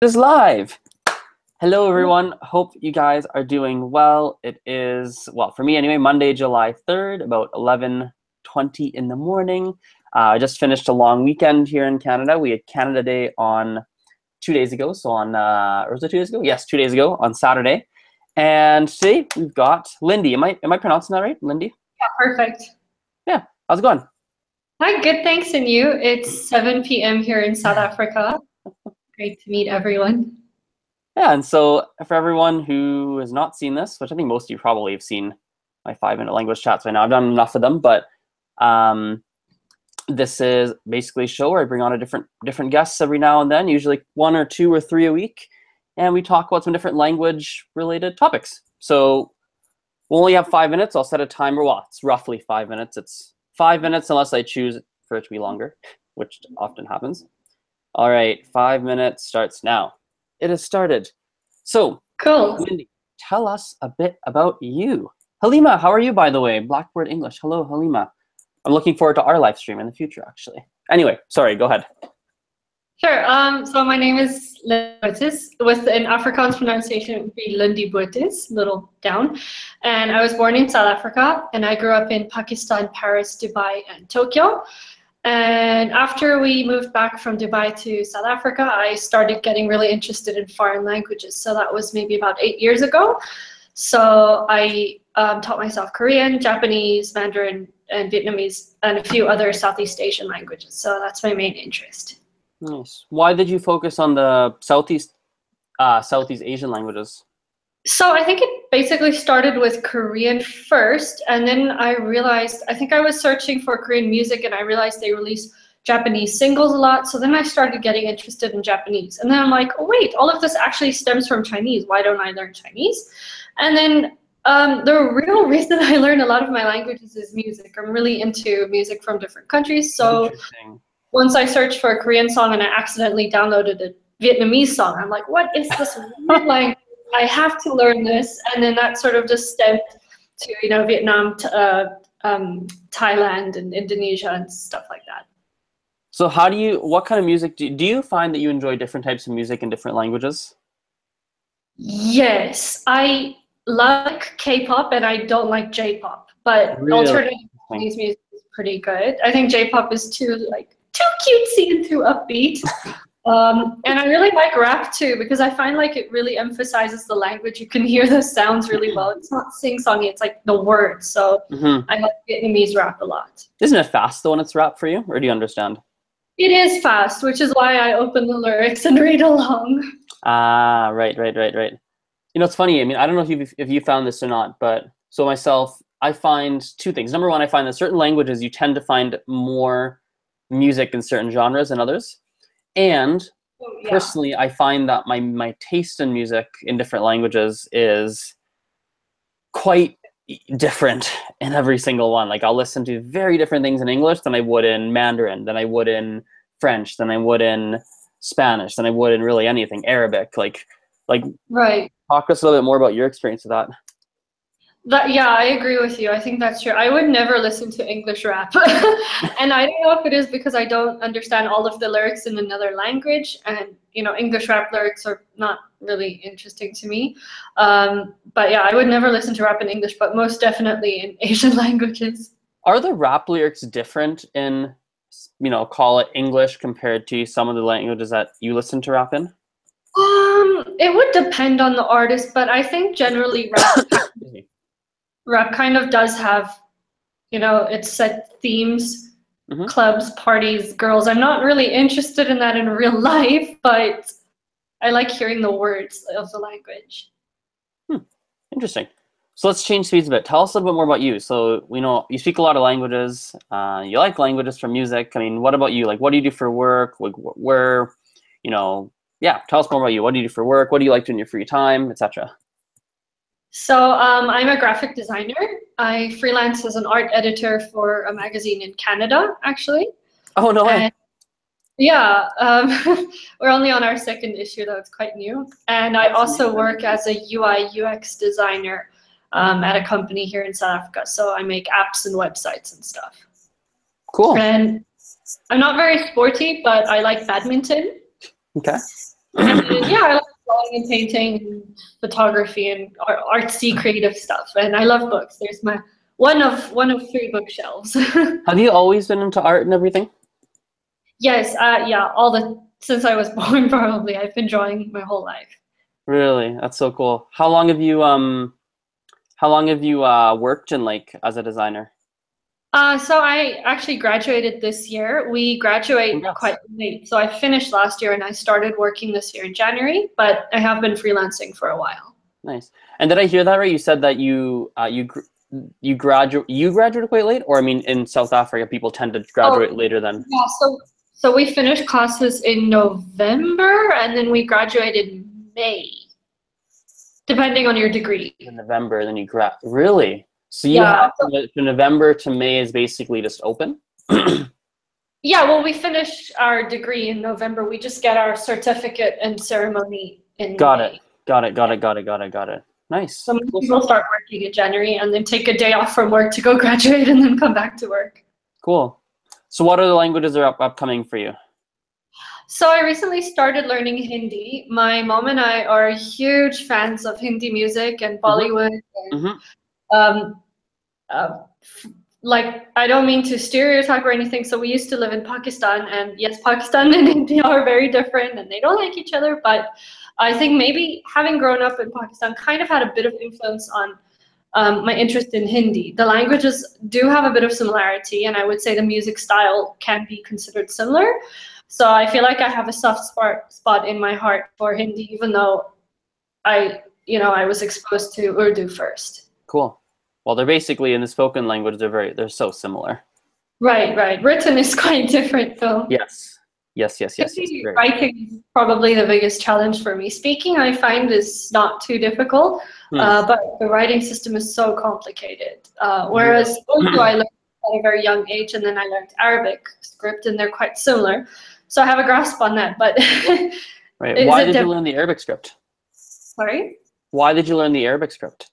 Is live. Hello, everyone. Hope you guys are doing well. It is, well, for me anyway, Monday, July 3rd, about 11:20 in the morning. I just finished a long weekend here in Canada. We had Canada Day on 2 days ago. So on, or was it 2 days ago? Yes, 2 days ago on Saturday. And today we've got Lindy. Am I pronouncing that right? Lindy? Yeah, perfect. Yeah. How's it going? Hi, good, thanks, and you? It's 7 p.m. here in South Africa. Great to meet everyone. Yeah, and so for everyone who has not seen this, which I think most of you probably have seen my 5-minute language chats by now. I've done enough of them, but this is basically a show where I bring on a different guests every now and then, usually 1 or 2 or 3 a week, and we talk about some different language-related topics. So we'll only have 5 minutes. I'll set a timer. Well, it's roughly 5 minutes. It's 5 minutes unless I choose for it to be longer, which often happens. All right, 5 minutes starts now. It has started. So, Cool. Lindy, tell us a bit about you. Halima, how are you, by the way? Blackboard English. Hello, Halima. I'm looking forward to our live stream in the future, actually. Anyway, sorry, go ahead. Sure. So my name is Lindy, with an Afrikaans pronunciation, it would be Lindy, little down. And I was born in South Africa, and I grew up in Pakistan, Paris, Dubai, and Tokyo. And after we moved back from Dubai to South Africa, I started getting really interested in foreign languages. So that was maybe about 8 years ago. So I taught myself Korean, Japanese, Mandarin, and Vietnamese, and a few other Southeast Asian languages. So that's my main interest. Nice. Why did you focus on the Southeast Asian languages? So I think it basically started with Korean first, and then I realized, I think I was searching for Korean music and I realized they release Japanese singles a lot. So then I started getting interested in Japanese. And then I'm like, oh wait, all of this actually stems from Chinese. Why don't I learn Chinese? And then the real reason I learned a lot of my languages is music. I'm really into music from different countries. So once I searched for a Korean song and I accidentally downloaded a Vietnamese song, I'm like, what is this weird language? I have to learn this, and then that sort of just stemmed to Vietnam, Thailand, and Indonesia and stuff like that. So what kind of music do you find that you enjoy different types of music in different languages? Yes, I like K-pop and I don't like J-pop, but alternative Chinese music is pretty good. I think J-pop is too cutesy and too upbeat. And I really like rap too, because I find like it really emphasizes the language. You can hear the sounds really well. It's not sing-songy, it's like the words. So I like Vietnamese rap a lot. Isn't it fast though when it's rap for you, or do you understand? It is fast, which is why I open the lyrics and read along. Ah, right. You know, it's funny. I mean, I don't know if you found this or not, but so myself, I find two things. Number one, I find that certain languages you tend to find more music in certain genres than others. And personally, I find that my taste in music in different languages is quite different in every single one. Like I'll listen to very different things in English than I would in Mandarin, than I would in French, than I would in Spanish, than I would in really anything, Arabic. Like right. Talk to us a little bit more about your experience with that. Yeah, I agree with you. I think that's true. I would never listen to English rap. And I don't know if it is because I don't understand all of the lyrics in another language. And, English rap lyrics are not really interesting to me. But yeah, I would never listen to rap in English, but most definitely in Asian languages. Are the rap lyrics different in, call it English compared to some of the languages that you listen to rap in? It would depend on the artist, but I think generally rap kind of does have, its set themes, clubs, parties, girls. I'm not really interested in that in real life, but I like hearing the words of the language. Interesting. So let's change speeds a bit. Tell us a little bit more about you. So we know you speak a lot of languages. You like languages for music. I mean, what about you? Like, what do you do for work? Like, where, yeah, tell us more about you. What do you do for work? What do you like doing in your free time, etc.? So I'm a graphic designer. I freelance as an art editor for a magazine in Canada, actually. Oh, no way. Yeah, we're only on our second issue, though. It's quite new. And I also work as a UI UX designer at a company here in South Africa. So I make apps and websites and stuff. Cool. And I'm not very sporty, but I like badminton. Okay. And then, yeah, I like drawing and painting and photography and artsy creative stuff. And I love books. There's my one of three bookshelves. Have you always been into art and everything? Yes, yeah, since I was born, probably. I've been drawing my whole life. Really? That's so cool. How long have you worked in like as a designer? So I actually graduated this year. We graduate Congrats. quite late. So I finished last year and I started working this year in January, but I have been freelancing for a while. Nice. And did I hear that right? You said that you graduated quite late, or I mean, in South Africa, people tend to Oh, graduate later than yeah. So we finished classes in November and then we graduated May, depending on your degree. in November. Then you really. So you Yeah. have from November to May is basically just open. Yeah, well, we finish our degree in November. We just get our certificate and ceremony in Got it. May. Got it. Got it. Got it. Got it. Got it. Nice. So most Cool people stuff. start working in January and then take a day off from work to go graduate and then come back to work. Cool. So what other languages are upcoming for you? So I recently started learning Hindi. My mom and I are huge fans of Hindi music and Mm-hmm. Bollywood. And, Mm-hmm. um, uh, like, I don't mean to stereotype or anything. So we used to live in Pakistan, and yes, Pakistan and India are very different and they don't like each other. But I think maybe having grown up in Pakistan kind of had a bit of influence on my interest in Hindi. The languages do have a bit of similarity, and I would say the music style can be considered similar. So I feel like I have a soft spot in my heart for Hindi, even though I was exposed to Urdu first. Cool. Well, they're basically in the spoken language. They're so similar. Right, right. Written is quite different, though. Yes. Yes. Yes. Yes. Yes. Hindi Very. writing is probably the biggest challenge for me. Speaking, I find, is not too difficult, Hmm. but the writing system is so complicated. Whereas Urdu, I learned at a very young age, and then I learned Arabic script, and they're quite similar. So I have a grasp on that, but Right. is Why it did you different? learn the Arabic script? Sorry? Why did you learn the Arabic script?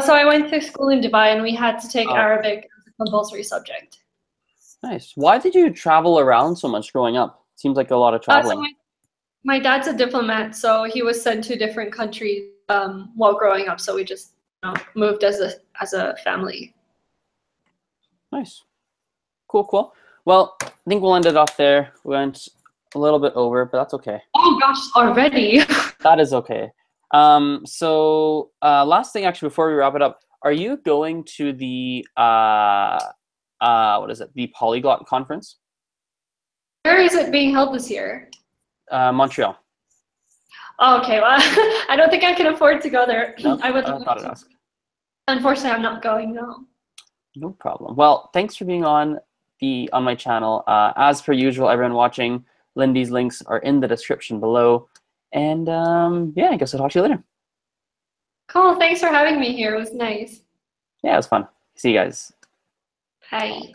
So I went to school in Dubai, and we had to take Oh, Arabic as a compulsory subject. nice. Why did you travel around so much growing up? Seems like a lot of So traveling. my dad's a diplomat, so he was sent to different countries while growing up. So we just moved as a family. Nice. Cool, cool. Well, I think we'll end it off there. We went a little bit over, but that's okay. Oh gosh, already. That is okay. So last thing, actually, before we wrap it up, are you going to the what is it? The Polyglot conference? Where is it being held this year? Montreal. Oh, okay, well, I don't think I can afford to go there. No, I would I love thought I'd to. ask. Unfortunately, I'm not going, no. No problem. Well, thanks for being on my channel. As per usual, everyone watching, Lindy's links are in the description below. And yeah, I guess I'll talk to you later. Cool, thanks for having me here. It was nice. Yeah, it was fun. See you guys. Bye.